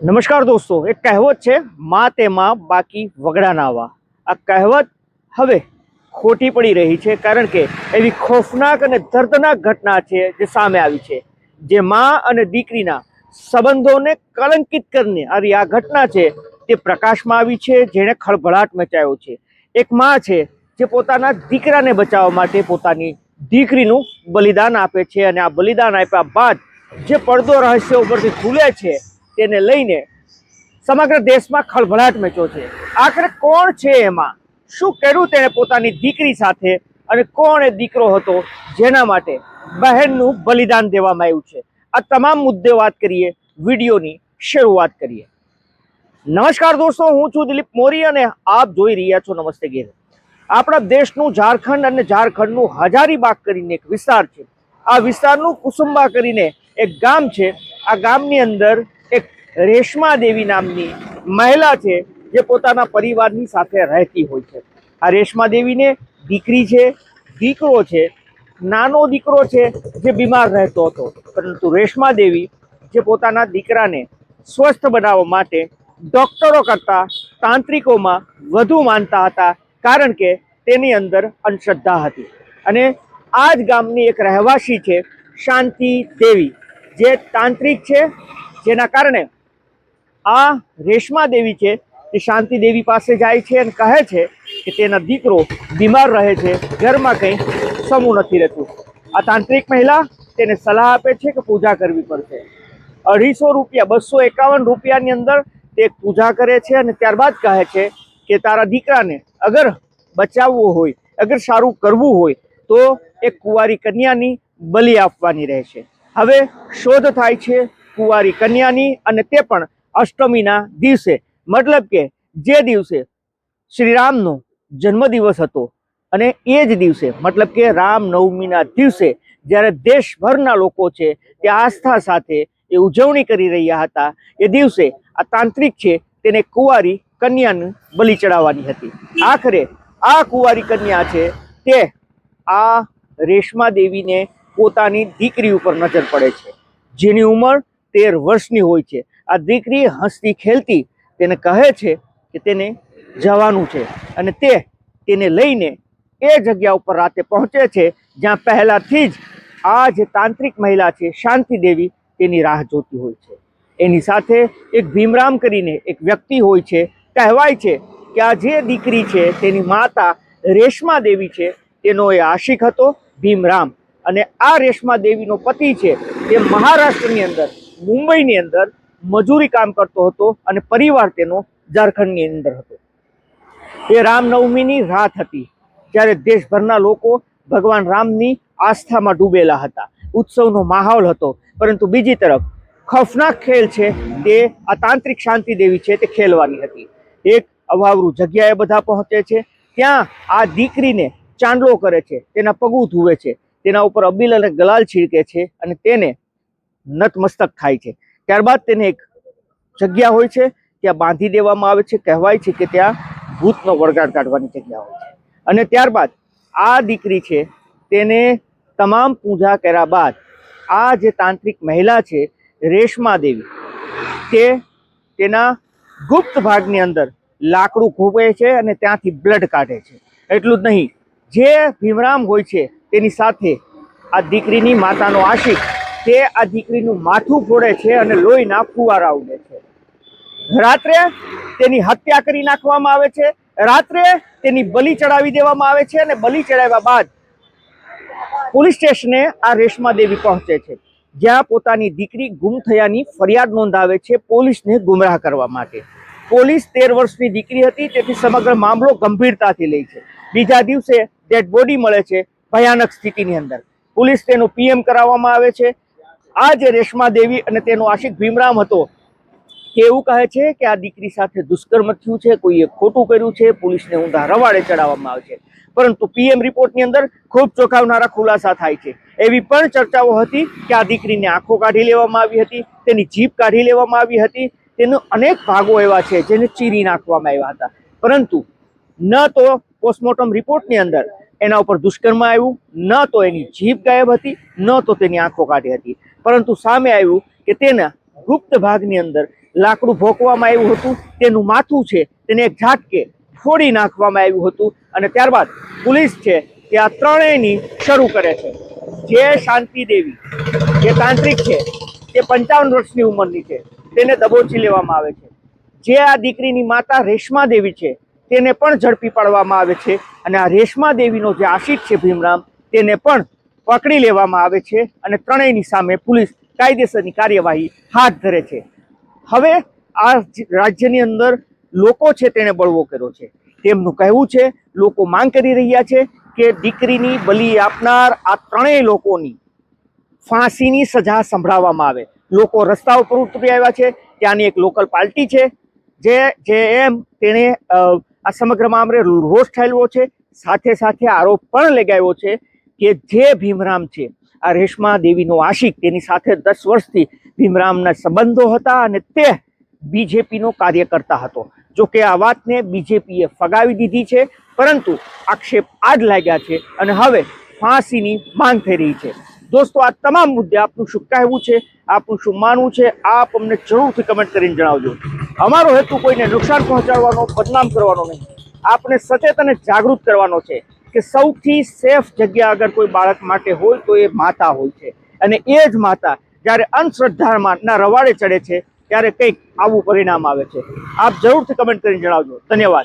નમસ્કાર દોસ્તો, એક કહેવત છે માં તે માં બાકી વગડા ના વા. આ કહેવત હવે ખોટી પડી રહી છે, કારણ કે એવી ખોફનાક અને દર્દનાક ઘટના છે જે સામે આવી છે, જે માં અને દીકરીના સંબંધોને કલંકિત કરનારી આ ઘટના છે તે પ્રકાશમાં આવી છે, જેણે ખળભળાટ મચાવ્યો છે. એક માં છે જે પોતાના દીકરાને બચાવવા માટે પોતાની દીકરીનું બલિદાન આપે છે, અને આ બલિદાન આપ્યા બાદ જે પડદો રહસ્ય ઉપરથી ખુલે છે તેને લઈને સમગ્ર દેશમાં ખળભળાટ મચ્યો છે. આખરે કોણ છે એમાં? શું કર્યું તેણે પોતાની દીકરી સાથે, અને કોણ એ દીકરો હતો જેના માટે બહેનનું બલિદાન દેવામાં આવ્યું છે? આ તમામ મુદ્દે વાત કરીએ, વિડીયોની શરૂઆત કરીએ. નમસ્કાર દોસ્તો, હું છું દિલીપ મોરી અને આપ જોઈ રહ્યા છો નમસ્તે ગેર. આપણા દેશનું ઝારખંડ અને ઝારખંડનું હજારીબાગ કરીને એક વિસ્તાર છે. આ વિસ્તારનું કુસુંબા કરીને એક ગામ છે. આ ગામની અંદર એક રેશમા દેવી નામની મહિલા છે જે પોતાના પરિવારની સાથે રહેતી હોય છે. આ રેશમા દેવીને દીકરી છે, દીકરો છે, નાનો દીકરો છે જે બીમાર રહેતો હતો, પરંતુ રેશમા દેવી જે પોતાના દીકરાને સ્વસ્થ બનાવવા માટે ડોક્ટરો કરતાં તાંત્રિકોમાં વધુ માનતા હતા, કારણ કે તેની અંદર અંધશ્રદ્ધા હતી. અને આ જ ગામની એક રહેવાસી છે શાંતિ દેવી, જે તાંત્રિક છે, જેના કારણે આ રેશમા દેવી છે તે શાંતિ દેવી પાસે જાય છે અને કહે છે કે તેના દીકરો બીમાર રહે છે, ઘરમાં કંઈ સમૂહ નથી રહેતું. આ તાંત્રિક મહિલા તેને સલાહ આપે છે કે પૂજા કરવી પડશે. 250 રૂપિયા, 251 રૂપિયાની અંદર તે પૂજા કરે છે, અને ત્યારબાદ કહે છે કે તારા દીકરાને અગર બચાવવું હોય, અગર સારું કરવું હોય તો એક કુંવારી કન્યાની બલિ આપવાની રહેશે. હવે શોધ થાય છે કુંવારી કન્યાની, અને તે પણ અષ્ટમીના દિવસે, મતલબ કે જે દિવસે શ્રીરામનો જન્મદિવસ હતો, અને એ જ દિવસે, મતલબ કે રામનવમીના દિવસે જ્યારે દેશભરના લોકો છે તે આસ્થા સાથે એ ઉજવણી કરી રહ્યા હતા, એ દિવસે આ તાંત્રિક છે તેને કુંવારી કન્યાને બલિ ચડાવવાની હતી. આખરે આ કુંવારી કન્યા છે તે આ રેશમા દેવીને પોતાની દીકરી ઉપર નજર પડે છે, જેની ઉંમર 13 વર્ષની હોય છે. આ દીકરી હસતી ખેલતી તેને કહે છે કે તેને જવાનું છે, અને તેને લઈને એ જગ્યા ઉપર રાતે પહોંચે છે જ્યાં પહેલાથી જ આ જે તાંત્રિક મહિલા છે શાંતિ દેવી તેની રાહ જોતી હોય છે. એની સાથે એક ભીમરામ કરીને એક વ્યક્તિ હોય છે. કહેવાય છે કે આ જે દીકરી છે તેની માતા રેશમા દેવી છે, તેનો એ આશિક હતો ભીમરામ. અને આ રેશમા દેવીનો પતિ છે તે મહારાષ્ટ્રની અંદર, મુંબઈની અંદર મજૂરી કામ કરતો હતો, અને પરિવાર તેનો ઝારખંડની અંદર હતો. એ રામનવમીની રાત હતી જ્યારે દેશભરના લોકો ભગવાન રામની આસ્થામાં ડૂબેલા હતા. ઉત્સવનો માહોલ હતો, પરંતુ બીજી તરફ ખૌફનાક ખેલ છે તે આ તાંત્રિક શાંતિ દેવી છે તે ખેલવાની હતી. એક અવાવરું જગ્યાએ બધા પહોંચે છે, ત્યાં આ દીકરીને ચાંદલો કરે છે, તેના પગું ધુવે છે, તેના ઉપર અબીલ અને ગલાલ છીડકે છે, અને તેને નતમસ્તક થાય છે. ત્યારબાદ તેને એક જગ્યા હોય છે ત્યાં બાંધી દેવામાં આવે છે. કહેવાય છે કે ત્યાં ભૂતનો વળગાડ કાઢવાની જગ્યા હોય છે. અને ત્યારબાદ આ દીકરી છે તેને તમામ પૂજા કર્યા બાદ આ જે તાંત્રિક મહિલા છે રેશમા દેવી, તે તેના ગુપ્ત ભાગની અંદર લાકડું ખોપે છે અને ત્યાંથી બ્લડ કાઢે છે. એટલું જ નહીં, જે ભીમરામ હોય છે તેની સાથે આ દીકરીની માતાનો આશિક, તે આ દીકરીનું માથું ફોડે છે અને લોહીના ફુવારા ઉડે છે. રાત્રે તેની હત્યા કરી નાખવામાં આવે છે. રાત્રે તેની બલિ ચડાવી દેવામાં આવે છે, અને બલિ ચડાવ્યા બાદ પોલીસ સ્ટેશને આ રેશમા દેવી પહોંચે છે, જ્યાં પોતાની દીકરી ગુમ થયાની ફરિયાદ નોંધાવે છે પોલીસને ગુમરાહ કરવા માટે. પોલીસ 13 વર્ષની દીકરી હતી, તેથી સમગ્ર મામલો ગંભીરતાથી લે છે. બીજા દિવસે ડેડ બોડી મળે છે ભયાનક સ્થિતિની અંદર. પોલીસ તેનું પીએમ કરાવવામાં આવે છે. આ જે રેશમા દેવી અને તેનો આશિક ભીમરામ હતો, એવું કહે છે કે આ દીકરી સાથે દુષ્કર્મ થયું છે, કોઈએ ખોટું કર્યું છે, પોલીસને ઊંધા રવાડે ચડાવવામાં આવે છે. પરંતુ પીએમ રિપોર્ટની અંદર ખૂબ ચોંકાવનારા ખુલાસા થાય છે. એવી પણ ચર્ચાઓ હતી કે આ દીકરીની આંખો કાઢી લેવામાં આવી હતી, તેની જીભ કાઢી લેવામાં આવી હતી, તેનો અનેક ભાગો એવા છે જેને ચીરી નાખવામાં આવ્યા હતા. પરંતુ ન તો પોસ્ટમોર્ટમ રિપોર્ટની અંદર એના ઉપર દુષ્કર્મ આવ્યું, ન તો એની જીભ ગાયબ હતી, ન તો તેની આંખો કાઢી હતી, પરંતુ સામે આવ્યું કે તેના ગુપ્ત ભાગની અંદર લાકડું ભોંકવામાં આવ્યું હતું, તેનું માથું છે તેને એક ઝાટકે ફોડી નાખવામાં આવ્યું હતું અને ત્યારબાદ પોલીસ છે તે આ ત્રણેયની શરૂ કરે છે. જે શાંતિ દેવી જે તાંત્રિક છે તે 55 વર્ષની ઉંમરની છે, તેને દબોચી લેવામાં આવે છે. જે આ દીકરીની માતા રેશમા દેવી છે તેને પણ ઝડપી પાડવામાં આવે છે અને આ રેશમા દેવીનો જે આશિક છે ભીમરામ, તેને પણ પકડી લેવામાં આવે છે અને ત્રણેયની સામે પોલીસ કાયદેસરની કાર્યવાહી હાથ ધરે છે. હવે આ રાજ્યની અંદર લોકો છે તેને બળવો કર્યો છે. તેમનું કહેવું છે, લોકો માંગ કરી રહ્યા છે કે દીકરીની બલી આપનાર આ ત્રણેય લોકોની ફાંસીની સજા સંભળાવવામાં આવે. લોકો રસ્તા ઉપર ઉતરી આવ્યા છે. ત્યાંની એક લોકલ પાર્ટી છે તેણે આ સમગ્ર મામલે રોષ ઠાલવ્યો છે. સાથે સાથે આરોપ પણ લગાવ્યો છે કે જે ભીમરામ છે આ રેશમા દેવીનો આશિક, તેની સાથે 10 વર્ષથી ભીમરામના સંબંધો હતા અને તે બીજેપીનો કાર્યકર્તા હતો. જો કે આ વાતને બીજેપીએ ફગાવી દીધી છે, પરંતુ આક્ષેપ આજ લાગ્યા છે અને હવે ફાંસીની માંગ થઈ રહી છે. દોસ્તો, આ તમામ મુદ્દે આપનું શું કહેવું છે, આપનું શું માનવું છે, આપ અમને જરૂરથી કમેન્ટ કરીને જણાવજો. અમારો હેતુ કોઈને નુકસાન પહોંચાડવાનો, બદનામ કરવાનો નહીં. આપને સચેત અને જાગૃત કરવાનો છે કે સૌથી સેફ જગ્યા અગર કોઈ બાળક માટે હોય તો એ માતા હોય છે. અને એ જ માતા જ્યારે અંધશ્રદ્ધાના રવાડે ચડે છે ત્યારે કંઈક આવું પરિણામ આવે છે. આપ જરૂરથી કમેન્ટ કરીને જણાવજો. ધન્યવાદ.